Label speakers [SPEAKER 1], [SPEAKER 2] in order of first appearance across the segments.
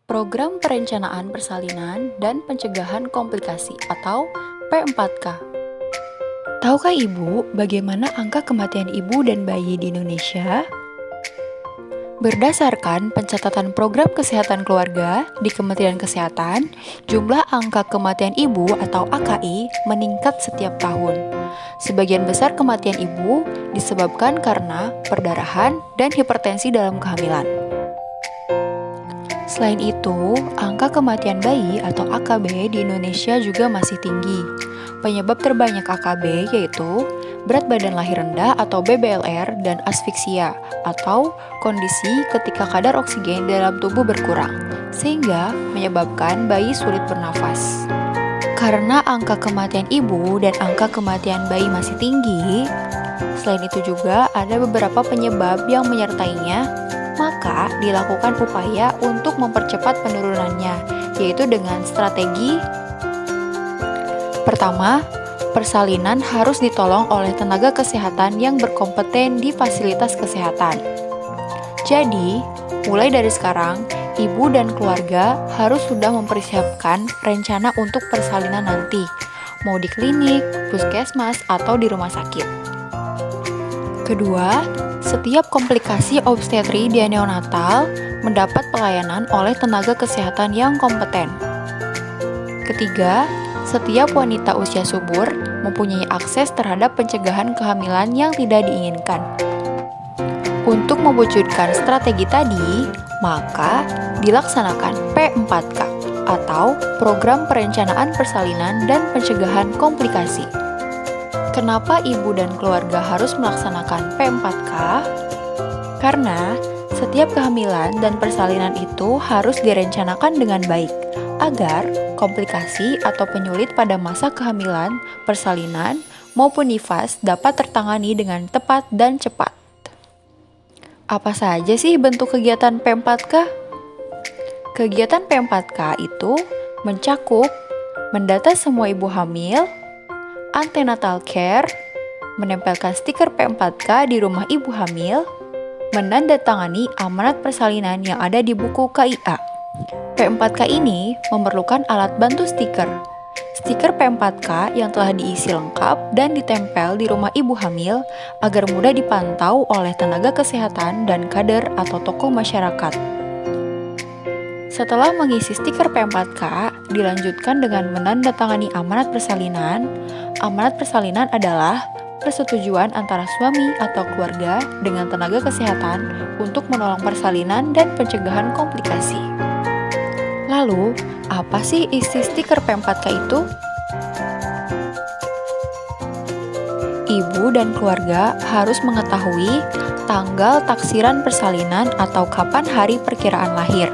[SPEAKER 1] Program Perencanaan Persalinan dan Pencegahan Komplikasi atau P4K. Tahukah Ibu bagaimana angka kematian ibu dan bayi di Indonesia? Berdasarkan pencatatan Program Kesehatan Keluarga di Kementerian Kesehatan, jumlah angka kematian ibu atau AKI meningkat setiap tahun. Sebagian besar kematian ibu disebabkan karena perdarahan dan hipertensi dalam kehamilan. Selain itu, angka kematian bayi atau AKB di Indonesia juga masih tinggi. Penyebab terbanyak AKB yaitu berat badan lahir rendah atau BBLR dan asfiksia atau kondisi ketika kadar oksigen dalam tubuh berkurang, sehingga menyebabkan bayi sulit bernafas. Karena angka kematian ibu dan angka kematian bayi masih tinggi, selain itu juga ada beberapa penyebab yang menyertainya, maka dilakukan upaya untuk mempercepat penurunannya, yaitu dengan strategi pertama, persalinan harus ditolong oleh tenaga kesehatan yang berkompeten di fasilitas kesehatan. Jadi, mulai dari sekarang, ibu dan keluarga harus sudah mempersiapkan rencana untuk persalinan nanti, mau di klinik, puskesmas, atau di rumah sakit. Kedua, setiap komplikasi obstetri di neonatal mendapat pelayanan oleh tenaga kesehatan yang kompeten. Ketiga, setiap wanita usia subur mempunyai akses terhadap pencegahan kehamilan yang tidak diinginkan. Untuk mewujudkan strategi tadi, maka dilaksanakan P4K atau Program Perencanaan Persalinan dan Pencegahan Komplikasi. Kenapa ibu dan keluarga harus melaksanakan P4K? Karena setiap kehamilan dan persalinan itu harus direncanakan dengan baik, agar komplikasi atau penyulit pada masa kehamilan, persalinan, maupun nifas dapat tertangani dengan tepat dan cepat. Apa saja sih bentuk kegiatan P4K? Kegiatan P4K itu mencakup mendata semua ibu hamil, antenatal care, menempelkan stiker P4K di rumah ibu hamil, menandatangani amanat persalinan yang ada di buku KIA. P4K ini memerlukan alat bantu stiker. Stiker P4K yang telah diisi lengkap dan ditempel di rumah ibu hamil agar mudah dipantau oleh tenaga kesehatan dan kader atau tokoh masyarakat. Setelah mengisi stiker P4K, dilanjutkan dengan menandatangani amanat persalinan. Amanat persalinan adalah persetujuan antara suami atau keluarga dengan tenaga kesehatan untuk menolong persalinan dan pencegahan komplikasi. Lalu, apa sih isi stiker P4K itu? Ibu dan keluarga harus mengetahui tanggal taksiran persalinan atau kapan hari perkiraan lahir.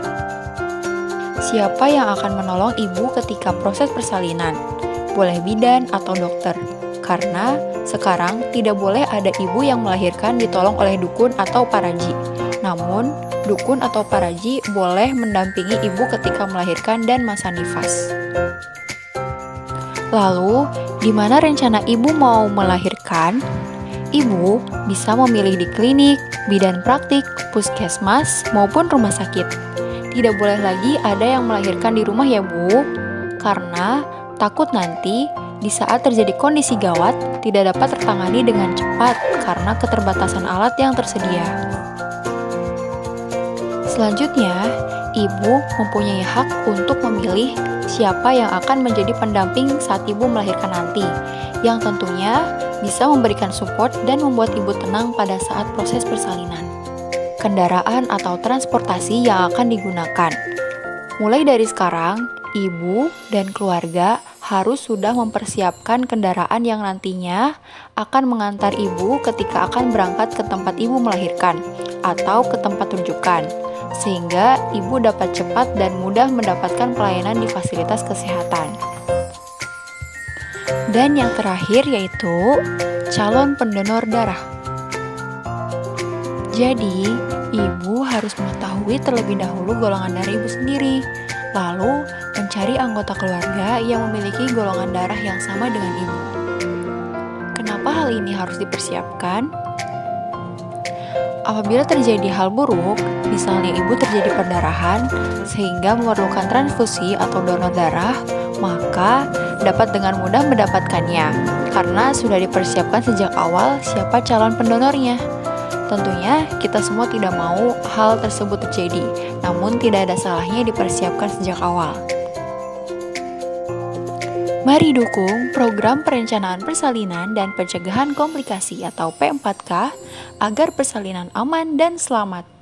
[SPEAKER 1] Siapa yang akan menolong ibu ketika proses persalinan? Boleh bidan atau dokter, karena sekarang tidak boleh ada ibu yang melahirkan ditolong oleh dukun atau paraji. Namun, dukun atau paraji boleh mendampingi ibu ketika melahirkan dan masa nifas. Lalu, di mana rencana ibu mau melahirkan? Ibu bisa memilih di klinik, bidan praktik, puskesmas, maupun rumah sakit. Tidak boleh lagi ada yang melahirkan di rumah ya Bu, karena takut nanti di saat terjadi kondisi gawat tidak dapat tertangani dengan cepat karena keterbatasan alat yang tersedia. Selanjutnya, ibu mempunyai hak untuk memilih siapa yang akan menjadi pendamping saat ibu melahirkan nanti, yang tentunya bisa memberikan support dan membuat ibu tenang pada saat proses persalinan. Kendaraan atau transportasi yang akan digunakan. Mulai dari sekarang, ibu dan keluarga harus sudah mempersiapkan kendaraan yang nantinya akan mengantar ibu ketika akan berangkat ke tempat ibu melahirkan atau ke tempat rujukan, sehingga ibu dapat cepat dan mudah mendapatkan pelayanan di fasilitas kesehatan. Dan yang terakhir yaitu calon pendonor darah. Jadi, ibu harus mengetahui terlebih dahulu golongan darah ibu sendiri, lalu mencari anggota keluarga yang memiliki golongan darah yang sama dengan ibu. Kenapa hal ini harus dipersiapkan? Apabila terjadi hal buruk, misalnya ibu terjadi perdarahan sehingga memerlukan transfusi atau donor darah, maka dapat dengan mudah mendapatkannya karena sudah dipersiapkan sejak awal siapa calon pendonornya. Tentunya kita semua tidak mau hal tersebut terjadi, namun tidak ada salahnya dipersiapkan sejak awal. Mari dukung program perencanaan persalinan dan pencegahan komplikasi atau P4K agar persalinan aman dan selamat.